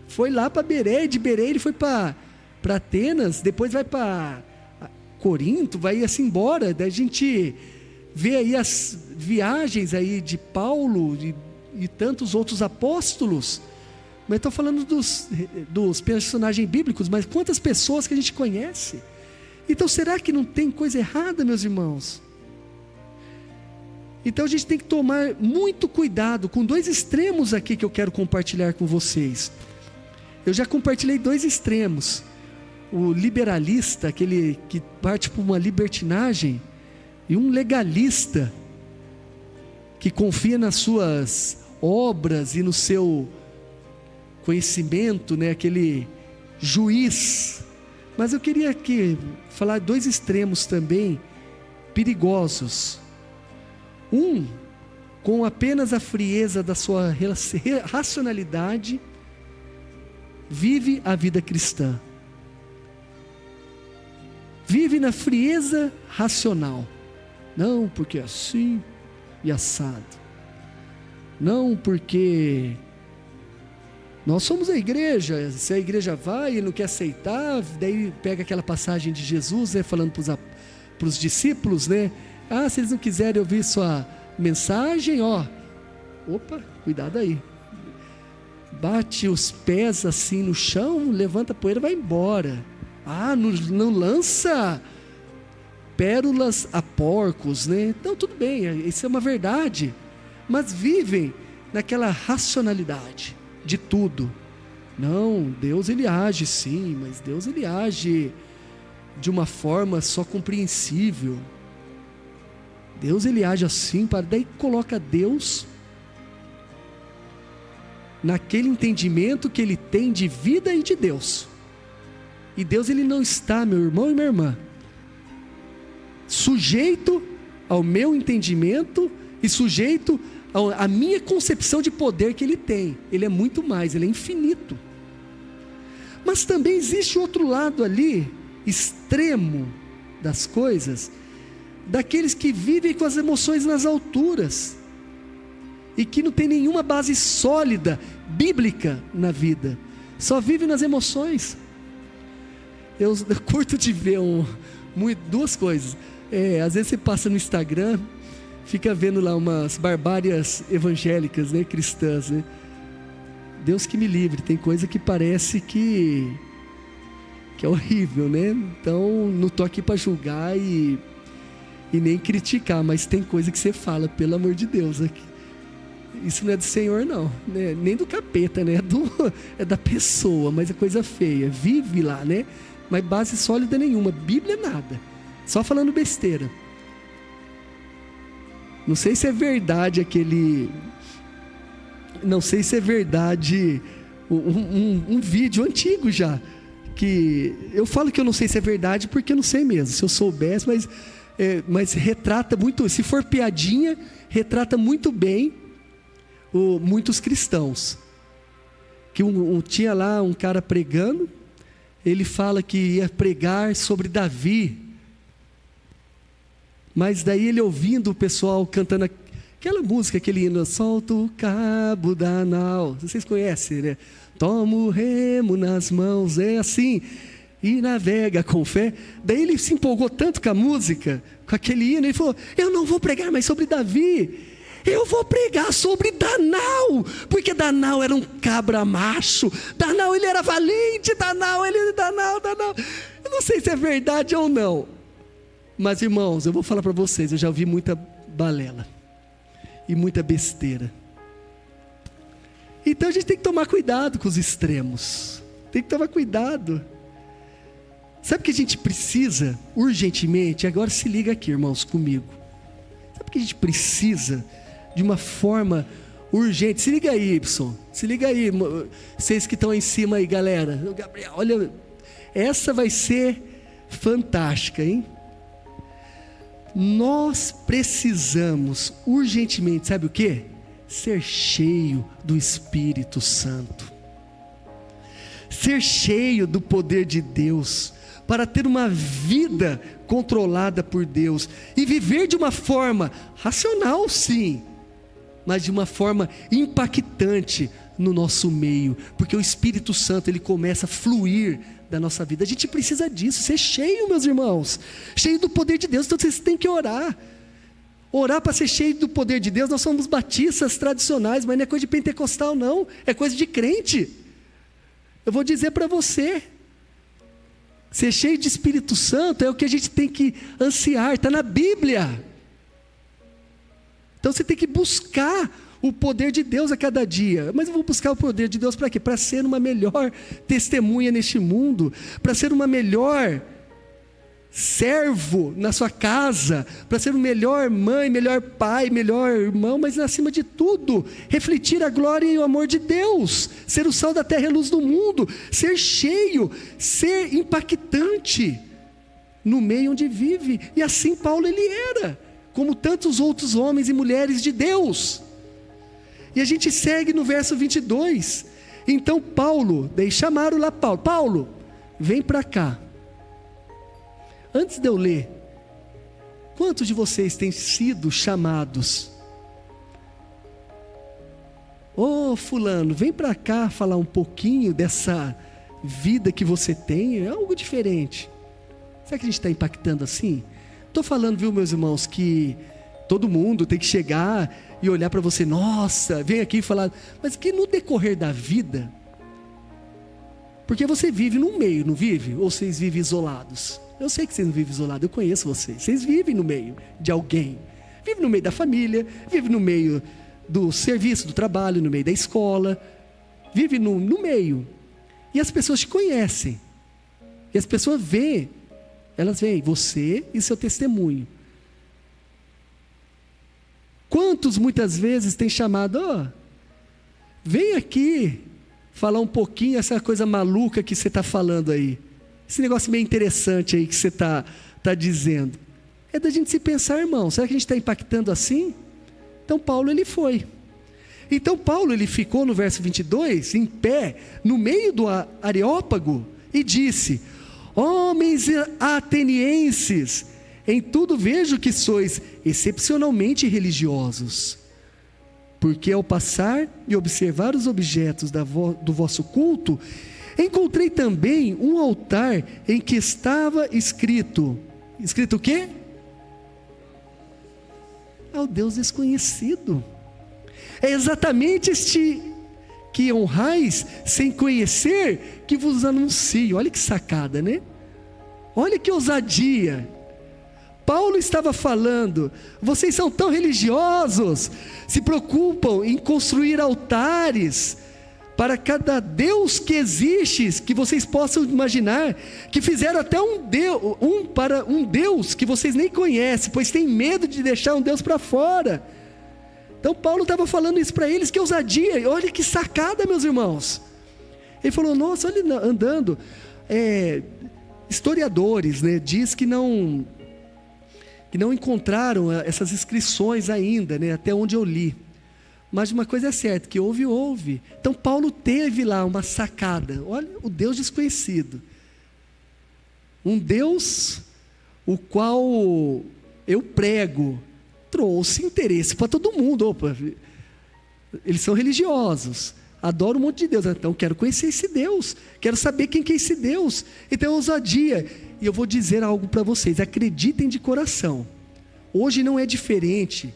Foi lá para Beré, de Beré ele foi para Atenas, depois vai para Corinto, vai assim embora. Daí a gente vê aí as viagens aí de Paulo e tantos outros apóstolos. Mas estou falando dos personagens bíblicos, mas quantas pessoas que a gente conhece? Então será que não tem coisa errada, meus irmãos? Então a gente tem que tomar muito cuidado com dois extremos aqui que eu quero compartilhar com vocês. Eu já compartilhei dois extremos. O liberalista, aquele que parte por uma libertinagem, e um legalista, que confia nas suas obras e no seu conhecimento, né? Aquele juiz. Mas eu queria aqui falar dois extremos também perigosos. Um, com apenas a frieza da sua racionalidade, vive a vida cristã. Vive na frieza racional. Não, porque é assim e assado. Não, porque nós somos a igreja. Se a igreja vai e não quer aceitar, daí pega aquela passagem de Jesus, né, falando para os discípulos, né? Ah, se eles não quiserem ouvir sua mensagem, opa, cuidado aí. Bate os pés assim no chão, levanta a poeira, vai embora. Ah, não lança pérolas a porcos, né? Então tudo bem, isso é uma verdade, mas vivem naquela racionalidade de tudo. Não, Deus ele age sim, mas Deus ele age de uma forma só compreensível. Deus ele age assim, daí coloca Deus naquele entendimento que ele tem de vida e de Deus. E Deus ele não está, meu irmão e minha irmã, sujeito ao meu entendimento e sujeito à minha concepção de poder que ele tem. Ele é muito mais, ele é infinito. Mas também existe outro lado ali, extremo das coisas, daqueles que vivem com as emoções nas alturas e que não tem nenhuma base sólida, bíblica na vida, só vive nas emoções. Eu curto de ver duas coisas. Às vezes você passa no Instagram, fica vendo lá umas barbárias evangélicas, né, cristãs, né? Deus que me livre, tem coisa que parece que é horrível, né? Então não estou aqui para julgar e nem criticar, mas tem coisa que você fala, pelo amor de Deus, aqui. Isso não é do Senhor não, né? Nem do capeta, né? É da pessoa, mas é coisa feia, vive lá, né? Mas base sólida nenhuma, Bíblia nada, só falando besteira. Não sei se é verdade não sei se é verdade um vídeo antigo já, que eu falo que eu não sei se é verdade porque eu não sei mesmo, se eu soubesse, mas retrata muito, se for piadinha, retrata muito bem muitos cristãos, que tinha lá um cara pregando, ele fala que ia pregar sobre Davi, mas daí ele ouvindo o pessoal cantando aquela música, aquele hino, solta o cabo da nau, vocês conhecem, né? Toma o remo nas mãos, é assim, e navega com fé. Daí ele se empolgou tanto com a música, com aquele hino, ele falou, eu não vou pregar mais sobre Davi, eu vou pregar sobre Danau, porque Danau era um cabra macho, Danau ele era valente, Danau. Eu não sei se é verdade ou não, mas irmãos, eu vou falar para vocês, eu já ouvi muita balela e muita besteira. Então a gente tem que tomar cuidado com os extremos, tem que tomar cuidado. Sabe o que a gente precisa urgentemente? Agora se liga aqui, irmãos, comigo. Sabe o que a gente precisa de uma forma urgente? Se liga aí, Y, se liga aí, vocês que estão aí em cima aí, galera. Gabriel, olha, essa vai ser fantástica, hein? Nós precisamos urgentemente, sabe o quê? Ser cheio do Espírito Santo, ser cheio do poder de Deus, para ter uma vida controlada por Deus, e viver de uma forma racional sim, mas de uma forma impactante no nosso meio, porque o Espírito Santo ele começa a fluir da nossa vida. A gente precisa disso, ser cheio, meus irmãos, cheio do poder de Deus. Então vocês têm que orar para ser cheio do poder de Deus. Nós somos batistas tradicionais, mas não é coisa de pentecostal não, é coisa de crente. Eu vou dizer para você, ser cheio de Espírito Santo é o que a gente tem que ansiar, está na Bíblia. Então você tem que buscar o poder de Deus a cada dia. Mas eu vou buscar o poder de Deus para quê? Para ser uma melhor testemunha neste mundo, para ser uma melhor servo na sua casa, para ser uma melhor mãe, melhor pai, melhor irmão, mas acima de tudo, refletir a glória e o amor de Deus, ser o sal da terra e a luz do mundo, ser cheio, ser impactante no meio onde vive. E assim Paulo ele era, como tantos outros homens e mulheres de Deus. E a gente segue no verso 22. Então Paulo, daí chamaram lá Paulo, vem para cá. Antes de eu ler, quantos de vocês têm sido chamados? Ô fulano, vem para cá falar um pouquinho dessa vida que você tem, é algo diferente. Será que a gente está impactando assim? Estou falando, viu meus irmãos, que todo mundo tem que chegar e olhar para você, nossa, vem aqui e falar, mas que no decorrer da vida, Porque você vive num meio, não vive? Ou vocês vivem isolados? Eu sei que vocês não vivem isolados, eu conheço vocês. Vocês vivem no meio de alguém. Vive no meio da família, vive no meio do serviço, do trabalho, no meio da escola. Vive no meio. E as pessoas te conhecem. E as pessoas veem. Elas veem você e seu testemunho. Quantos muitas vezes têm chamado, vem aqui falar um pouquinho essa coisa maluca que você está falando aí. Esse negócio meio interessante aí que você está dizendo. É da gente se pensar, irmão, será que a gente está impactando assim? Então Paulo ele foi. Então Paulo ele ficou no verso 22, em pé, no meio do Areópago, e disse: homens atenienses, em tudo vejo que sois excepcionalmente religiosos, porque ao passar e observar os objetos do vosso culto, encontrei também um altar em que estava escrito o quê? Ao Deus desconhecido. É exatamente este que honrais sem conhecer que vos anuncio. Olha que sacada, né? Olha que ousadia. Paulo estava falando: vocês são tão religiosos, se preocupam em construir altares para cada Deus que existe, que vocês possam imaginar, que fizeram até para um Deus que vocês nem conhecem, pois tem medo de deixar um Deus para fora. Então Paulo estava falando isso para eles, que ousadia, olha que sacada, meus irmãos. Ele falou: nossa, olha, andando, historiadores, né, diz que não encontraram essas inscrições ainda, né, até onde eu li. Mas uma coisa é certa, que houve. Então Paulo teve lá uma sacada. Olha, o Deus desconhecido. Um Deus o qual eu prego, trouxe interesse para todo mundo. Opa, eles são religiosos, adoram um monte de Deus. Então quero conhecer esse Deus, quero saber quem que é esse Deus. Então ousadia. E eu vou dizer algo para vocês, acreditem de coração. Hoje não é diferente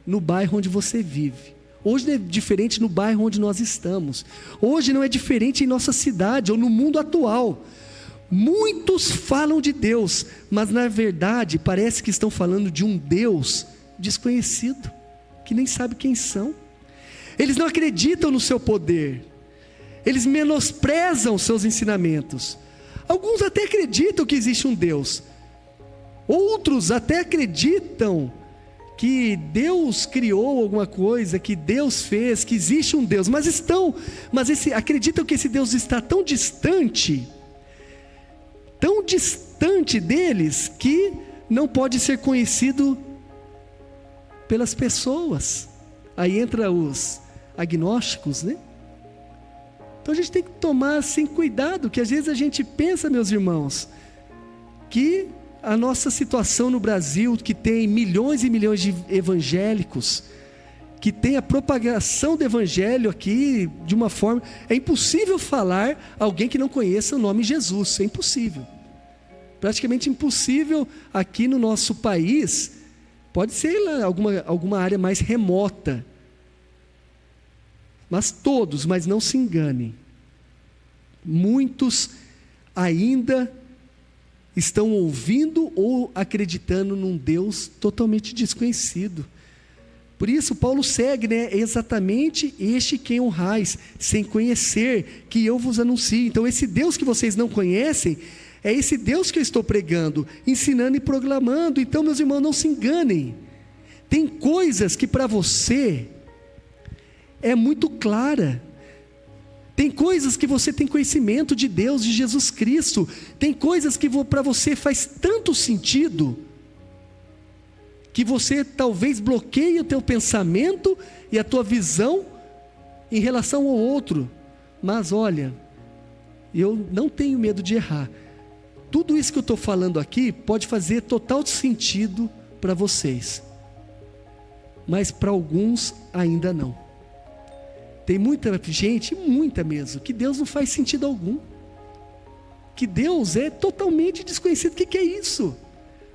no bairro onde você vive. Hoje não é diferente no bairro onde nós estamos. Hoje não é diferente em nossa cidade ou no mundo atual. Muitos falam de Deus, mas na verdade parece que estão falando de um Deus desconhecido, que nem sabe quem são. Eles não acreditam no seu poder. Eles menosprezam seus ensinamentos. Alguns até acreditam que existe um Deus. Outros até acreditam que Deus criou alguma coisa, que Deus fez, que existe um Deus, acreditam que esse Deus está tão distante deles, que não pode ser conhecido pelas pessoas. Aí entra os agnósticos, né? Então a gente tem que tomar assim cuidado, que às vezes a gente pensa, meus irmãos, que a nossa situação no Brasil, que tem milhões e milhões de evangélicos, que tem a propagação do evangelho aqui de uma forma, é impossível falar alguém que não conheça o nome Jesus, é impossível, praticamente impossível aqui no nosso país. Pode ser lá alguma área mais remota, mas não se enganem, muitos ainda estão ouvindo ou acreditando num Deus totalmente desconhecido. Por isso Paulo segue, né? Exatamente este quem honrais, sem conhecer, que eu vos anuncio. Então esse Deus que vocês não conhecem, é esse Deus que eu estou pregando, ensinando e proclamando. Então, meus irmãos, não se enganem. Tem coisas que para você é muito clara. Tem coisas que você tem conhecimento de Deus, de Jesus Cristo. Tem coisas que para você faz tanto sentido, que você talvez bloqueie o teu pensamento e a tua visão em relação ao outro. Mas olha, eu não tenho medo de errar. Tudo isso que eu estou falando aqui pode fazer total sentido para vocês, mas para alguns ainda não. Tem muita gente, muita mesmo, que Deus não faz sentido algum, que Deus é totalmente desconhecido. O que é isso?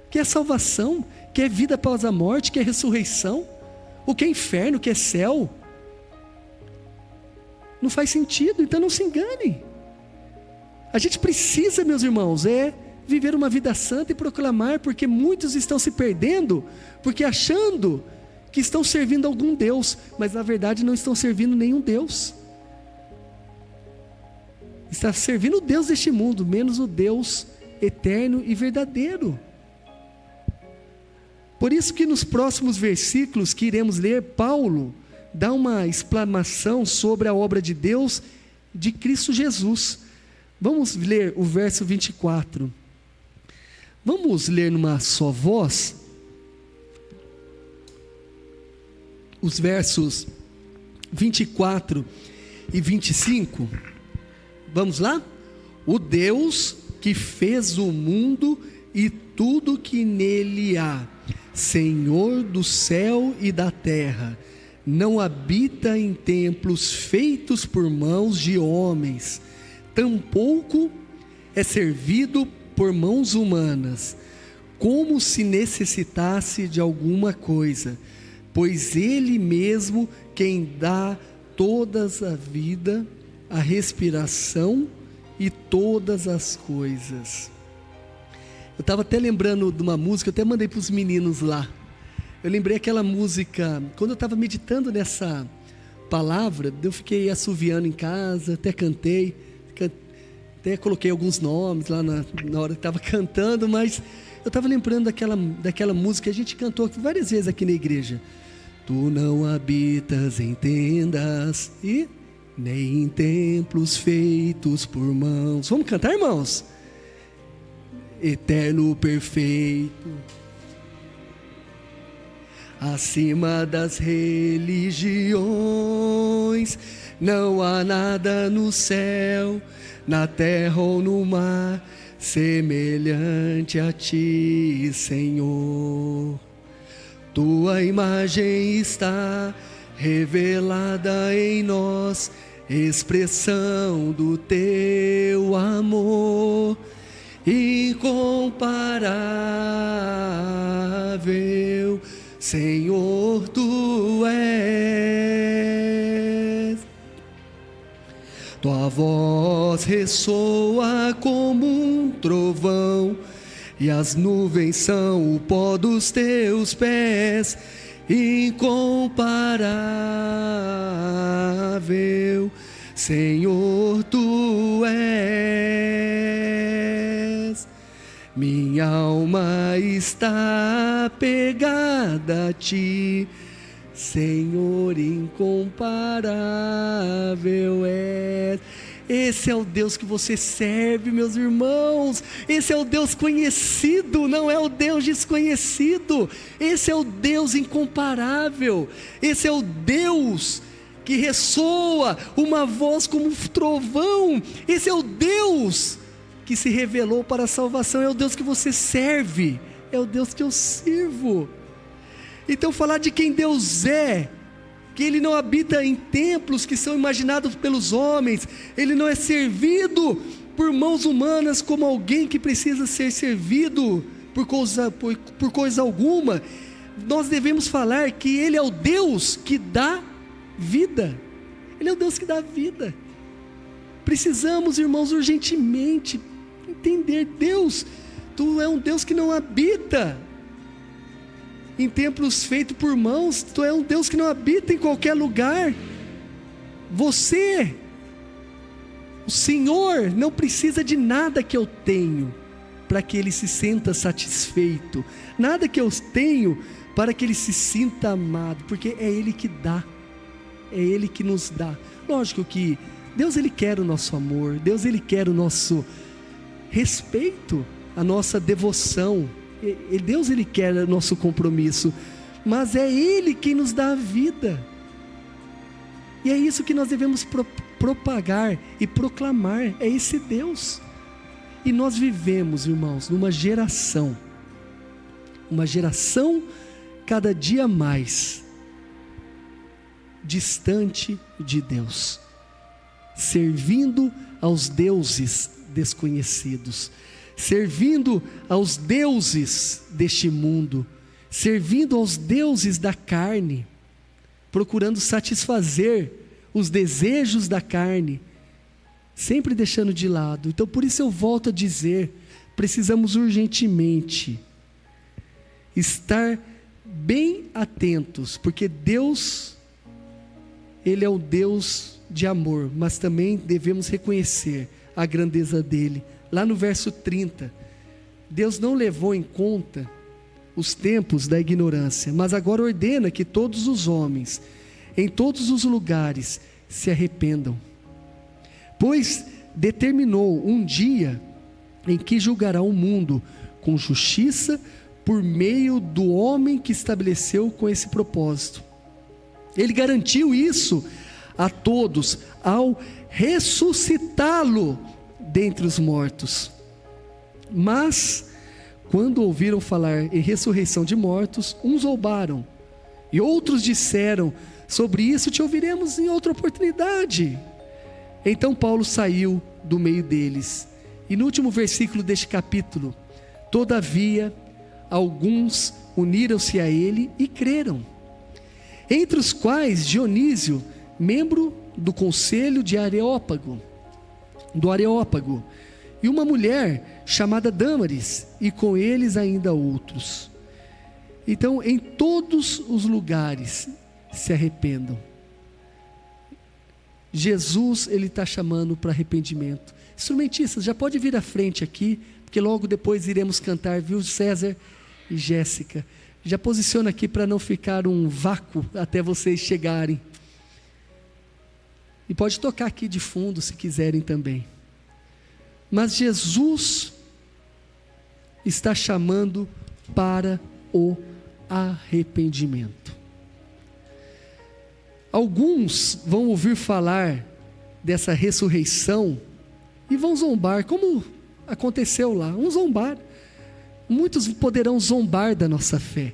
O que é salvação? O que é vida após a morte? O que é ressurreição? O que é inferno? O que é céu? Não faz sentido, então não se engane. A gente precisa, meus irmãos, viver uma vida santa e proclamar, porque muitos estão se perdendo, porque achando que estão servindo algum Deus, mas na verdade não estão servindo nenhum Deus. Está servindo o Deus deste mundo, menos o Deus eterno e verdadeiro. Por isso que nos próximos versículos que iremos ler, Paulo dá uma exclamação sobre a obra de Deus de Cristo Jesus. Vamos ler o verso 24. Vamos ler numa só voz os versos 24 e 25. Vamos lá? O Deus que fez o mundo e tudo que nele há, Senhor do céu e da terra, não habita em templos feitos por mãos de homens, tampouco é servido por mãos humanas, como se necessitasse de alguma coisa, pois Ele mesmo quem dá todas a vida, a respiração e todas as coisas. Eu estava até lembrando de uma música, eu até mandei para os meninos lá. Eu lembrei aquela música, quando eu estava meditando nessa palavra, eu fiquei assoviando em casa, até cantei, até coloquei alguns nomes lá na hora que estava cantando, mas eu estava lembrando daquela música que a gente cantou várias vezes aqui na igreja. Tu não habitas em tendas e nem em templos feitos por mãos. Vamos cantar, irmãos? Eterno, perfeito, acima das religiões, não há nada no céu, na terra ou no mar, semelhante a ti, Senhor. Tua imagem está revelada em nós, expressão do teu amor, incomparável, Senhor, tu és. Tua voz ressoa como um trovão, e as nuvens são o pó dos teus pés, incomparável, Senhor, tu és. Minha alma está pegada a ti, Senhor, incomparável és. Esse é o Deus que você serve, meus irmãos. Esse é o Deus conhecido, não é o Deus desconhecido. Esse é o Deus incomparável. Esse é o Deus que ressoa uma voz como um trovão. Esse é o Deus que se revelou para a salvação. É o Deus que você serve, é o Deus que eu sirvo. Então falar de quem Deus é, que Ele não habita em templos que são imaginados pelos homens, Ele não é servido por mãos humanas como alguém que precisa ser servido por coisa alguma. Nós devemos falar que Ele é o Deus que dá vida. Ele é o Deus que dá vida. Precisamos, irmãos, urgentemente entender: Deus, Tu é um Deus que não habita em templos feitos por mãos, Tu é um Deus que não habita em qualquer lugar. Você, o Senhor, não precisa de nada que eu tenho para que Ele se sinta satisfeito, nada que eu tenho para que Ele se sinta amado, porque é Ele que dá, é Ele que nos dá. Lógico que Deus, Ele quer o nosso amor, Deus, Ele quer o nosso respeito, a nossa devoção, Deus, Ele quer o nosso compromisso, mas é Ele quem nos dá a vida, e é isso que nós devemos propagar e proclamar, é esse Deus. E nós vivemos, irmãos, numa geração cada dia mais distante de Deus, servindo aos deuses desconhecidos, servindo aos deuses deste mundo, servindo aos deuses da carne, procurando satisfazer os desejos da carne, sempre deixando de lado. Então, por isso eu volto a dizer, precisamos urgentemente estar bem atentos, porque Deus, Ele é um Deus de amor, mas também devemos reconhecer a grandeza dEle. Lá no verso 30, Deus não levou em conta os tempos da ignorância, mas agora ordena que todos os homens, em todos os lugares, se arrependam. Pois determinou um dia em que julgará o mundo com justiça por meio do homem que estabeleceu com esse propósito. Ele garantiu isso a todos ao ressuscitá-lo dentre os mortos. Mas, quando ouviram falar em ressurreição de mortos, uns zombaram, e outros disseram: sobre isso te ouviremos em outra oportunidade. Então Paulo saiu do meio deles. E no último versículo deste capítulo: todavia, alguns uniram-se a ele e creram, entre os quais Dionísio, membro do conselho de Areópago, e uma mulher chamada Dâmaris, e com eles ainda outros. Então, em todos os lugares se arrependam. Jesus, Ele está chamando para arrependimento. Instrumentistas, já pode vir à frente aqui, porque logo depois iremos cantar, viu, César e Jéssica? Já posiciona aqui para não ficar um vácuo até vocês chegarem. E pode tocar aqui de fundo se quiserem também. Mas Jesus está chamando para o arrependimento. Alguns vão ouvir falar dessa ressurreição e vão zombar, como aconteceu lá, zombar. Muitos poderão zombar da nossa fé.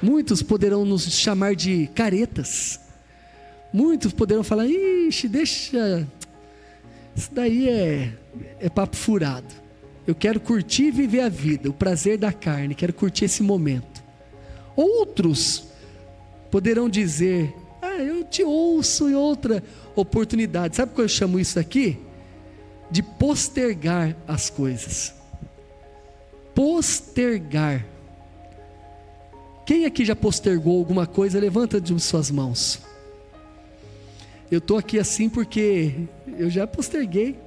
Muitos poderão nos chamar de caretas. Muitos poderão falar: ixi, deixa, isso daí é papo furado. Eu quero curtir e viver a vida, o prazer da carne, quero curtir esse momento. Outros poderão dizer: eu te ouço em outra oportunidade. Sabe o que eu chamo isso aqui? De postergar as coisas. Postergar. Quem aqui já postergou alguma coisa? Levanta de suas mãos. Eu estou aqui assim porque eu já posterguei.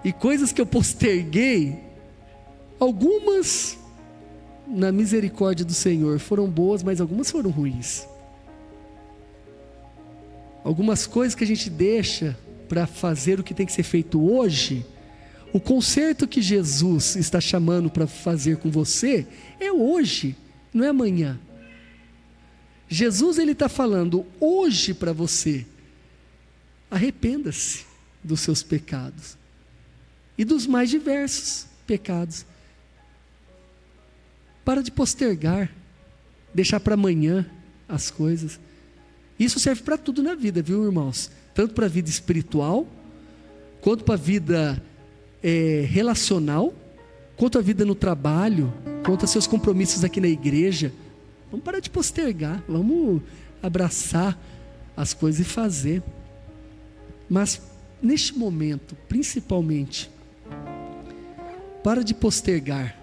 E coisas que eu posterguei, algumas, na misericórdia do Senhor, foram boas, mas algumas foram ruins. Algumas coisas que a gente deixa para fazer o que tem que ser feito hoje, o conserto que Jesus está chamando para fazer com você é hoje, não é amanhã. Jesus, Ele está falando hoje para você: arrependa-se dos seus pecados e dos mais diversos pecados. Para de postergar, deixar para amanhã as coisas. Isso serve para tudo na vida, viu, irmãos? Tanto para a vida espiritual, quanto para a vida relacional, quanto a vida no trabalho, quanto a seus compromissos aqui na igreja. Vamos parar de postergar, vamos abraçar as coisas e fazer. Mas neste momento, principalmente, para de postergar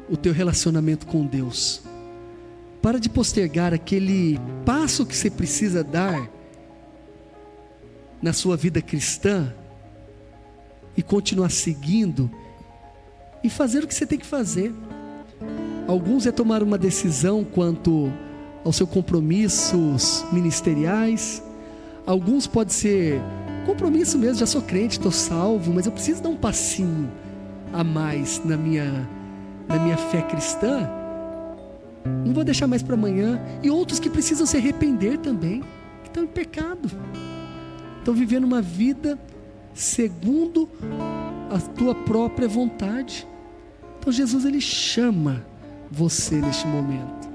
o teu relacionamento com Deus. Para de postergar aquele passo que você precisa dar na sua vida cristã e continuar seguindo e fazer o que você tem que fazer. Alguns é tomar uma decisão quanto aos seus compromissos ministeriais. Alguns pode ser compromisso mesmo: já sou crente, estou salvo, mas eu preciso dar um passinho a mais na minha fé cristã. Não vou deixar mais para amanhã. E outros que precisam se arrepender também, que estão em pecado, estão vivendo uma vida segundo a tua própria vontade. Então Jesus, Ele chama você neste momento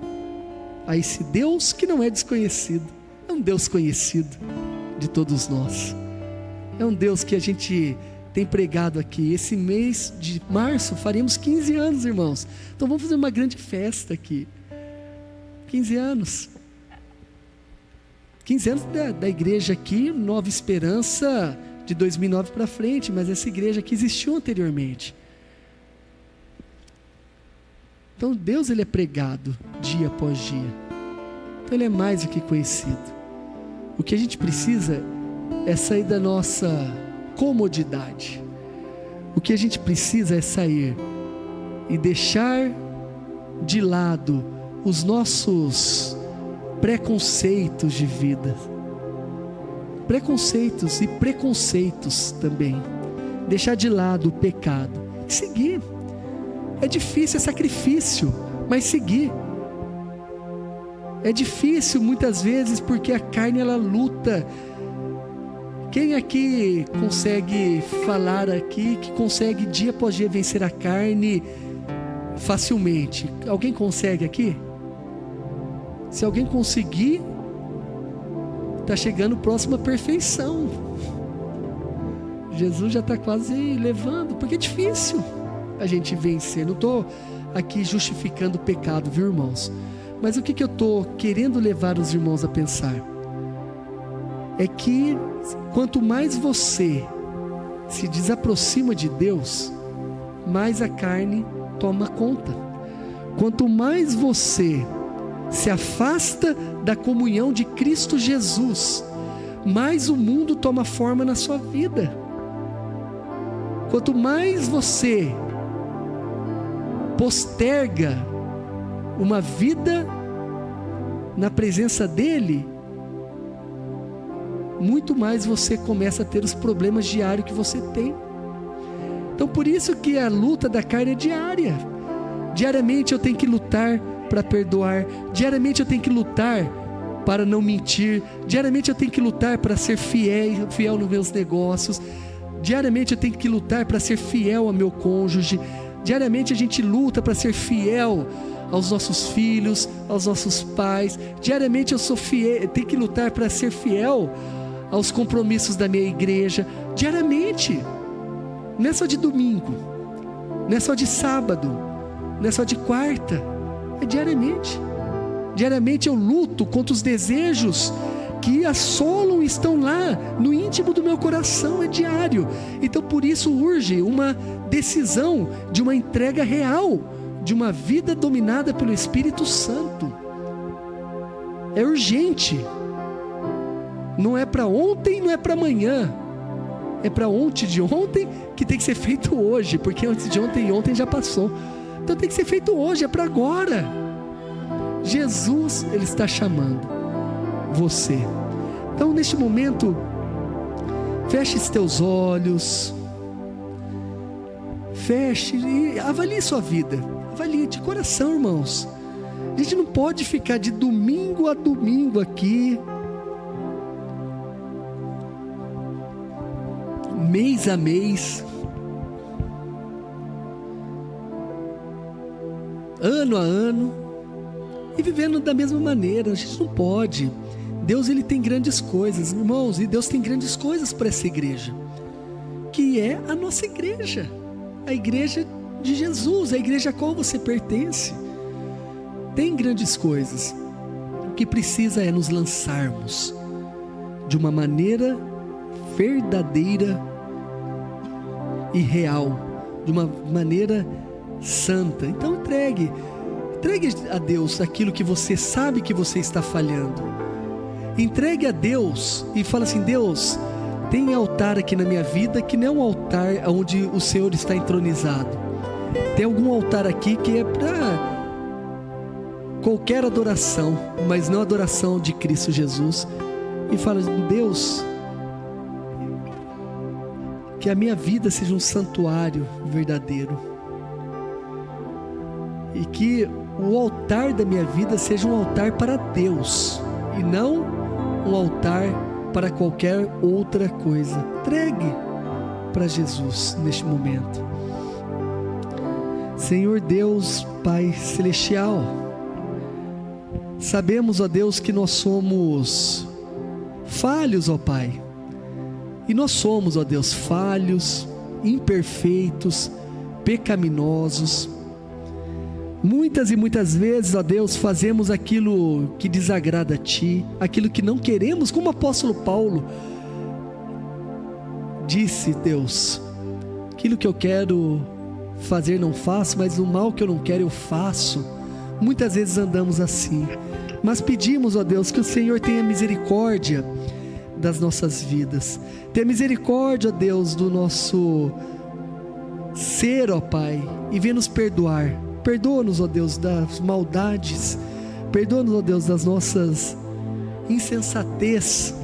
a esse Deus que não é desconhecido, é um Deus conhecido de todos nós, é um Deus que a gente tem pregado aqui. Esse mês de março faremos 15 anos, irmãos. Então vamos fazer uma grande festa aqui. 15 anos. 15 anos da igreja aqui, Nova Esperança, de 2009 para frente, mas essa igreja aqui existiu anteriormente. Então Deus, ele é pregado dia após dia. Então ele é mais do que conhecido. O que a gente precisa é sair da nossa comodidade. O que a gente precisa é sair e deixar de lado os nossos preconceitos de vida. Preconceitos e preconceitos também. Deixar de lado o pecado e seguir. É difícil, é sacrifício, mas seguir. É difícil muitas vezes porque a carne, ela luta. Quem aqui consegue falar aqui que consegue dia após dia vencer a carne facilmente? Alguém consegue aqui? Se alguém conseguir, está chegando próximo à perfeição. Jesus já está quase levando, porque é difícil a gente vencer. Não estou aqui justificando o pecado, viu, irmãos? Mas o que eu estou querendo levar os irmãos a pensar é que quanto mais você se desaproxima de Deus, mais a carne toma conta. Quanto mais você se afasta da comunhão de Cristo Jesus, mais o mundo toma forma na sua vida. Quanto mais você posterga uma vida na presença dele, muito mais você começa a ter os problemas diários que você tem. Então por isso que a luta da carne é diária. Diariamente eu tenho que lutar para perdoar, diariamente eu tenho que lutar para não mentir, diariamente eu tenho que lutar para ser fiel nos meus negócios, diariamente eu tenho que lutar para ser fiel ao meu cônjuge, diariamente a gente luta para ser fiel aos nossos filhos, aos nossos pais, diariamente eu tenho que lutar para ser fiel aos compromissos da minha igreja, diariamente. Não é só de domingo, não é só de sábado, não é só de quarta, é diariamente. Diariamente eu luto contra os desejos que assolam e estão lá no íntimo do meu coração, é diário. Então por isso urge uma decisão de uma entrega real, de uma vida dominada pelo Espírito Santo. É urgente. Não é para ontem, não é para amanhã. É para ontem de ontem, que tem que ser feito hoje, porque antes de ontem e ontem já passou. Então tem que ser feito hoje, é para agora. Jesus, ele está chamando você. Então neste momento, feche os teus olhos, feche e avalie sua vida. Avalie de coração, irmãos. A gente não pode ficar de domingo a domingo aqui, mês a mês, ano a ano, e vivendo da mesma maneira. A gente não pode. Deus, ele tem grandes coisas, irmãos, e Deus tem grandes coisas para essa igreja, que é a nossa igreja, a igreja de Jesus, a igreja a qual você pertence. Tem grandes coisas. O que precisa é nos lançarmos de uma maneira verdadeira e real, de uma maneira santa. Então entregue a Deus aquilo que você sabe que você está falhando. Entregue a Deus e fala assim: Deus, tem altar aqui na minha vida que não é um altar onde o Senhor está entronizado. Tem algum altar aqui que é para qualquer adoração, mas não a adoração de Cristo Jesus. E fala: Deus, que a minha vida seja um santuário verdadeiro, e que o altar da minha vida seja um altar para Deus, e não um altar para qualquer outra coisa. Entregue para Jesus neste momento. Senhor Deus, Pai Celestial, sabemos, ó Deus, que nós somos falhos, ó Pai, e nós somos, ó Deus, falhos, imperfeitos, pecaminosos, Muitas e muitas vezes, ó Deus, fazemos aquilo que desagrada a Ti, aquilo que não queremos, como o apóstolo Paulo disse, Deus, aquilo que eu quero fazer não faço, mas o mal que eu não quero eu faço. Muitas vezes andamos assim, mas pedimos, ó Deus, que o Senhor tenha misericórdia das nossas vidas, tenha misericórdia, ó Deus, do nosso ser, ó Pai, e venha nos perdoar. Perdoa-nos, ó Deus, das maldades, perdoa-nos, ó Deus, das nossas insensatez,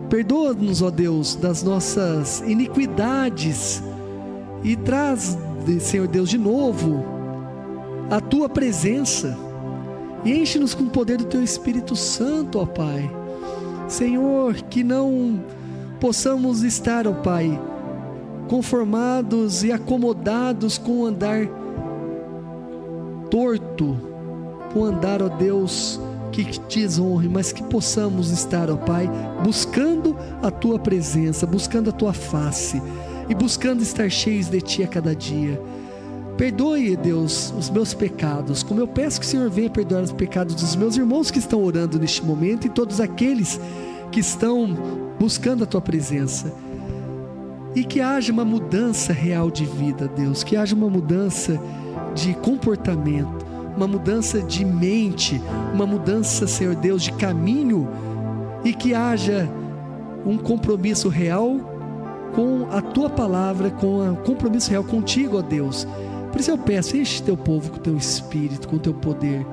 perdoa-nos, ó Deus, das nossas iniquidades, e traz, Senhor Deus, de novo a Tua presença, e enche-nos com o poder do Teu Espírito Santo, ó Pai. Senhor, que não possamos estar, ó Pai, conformados e acomodados com o andar torto, com o andar, ó Deus, que te desonre, mas que possamos estar, ó Pai, buscando a Tua presença, buscando a Tua face, e buscando estar cheios de Ti a cada dia. Perdoe, Deus, os meus pecados, como eu peço que o Senhor venha perdoar os pecados dos meus irmãos que estão orando neste momento, e todos aqueles que estão buscando a Tua presença, e que haja uma mudança real de vida, Deus, que haja uma mudança de comportamento, uma mudança de mente, uma mudança, Senhor Deus, de caminho, e que haja um compromisso real com a Tua palavra, com um compromisso real contigo, ó Deus. Por isso eu peço, enche Teu povo com Teu Espírito, com Teu poder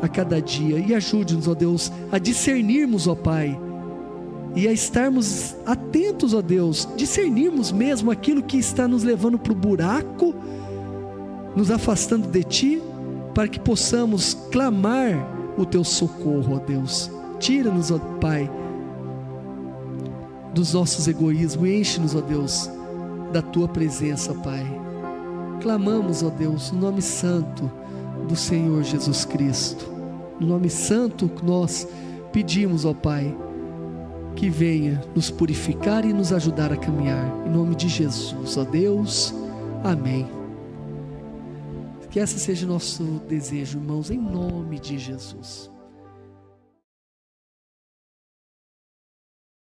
a cada dia, e ajude-nos, ó Deus, a discernirmos, ó Pai, e a estarmos atentos, ó Deus, discernirmos mesmo aquilo que está nos levando para o buraco, nos afastando de Ti, para que possamos clamar o Teu socorro, ó Deus. Tira-nos, ó Pai, dos nossos egoísmos, e enche-nos, ó Deus, da Tua presença, Pai. Clamamos, ó Deus, no nome santo do Senhor Jesus Cristo, no nome santo que nós pedimos, ó Pai, que venha nos purificar e nos ajudar a caminhar, em nome de Jesus, ó Deus, amém. Que esse seja o nosso desejo, irmãos, em nome de Jesus.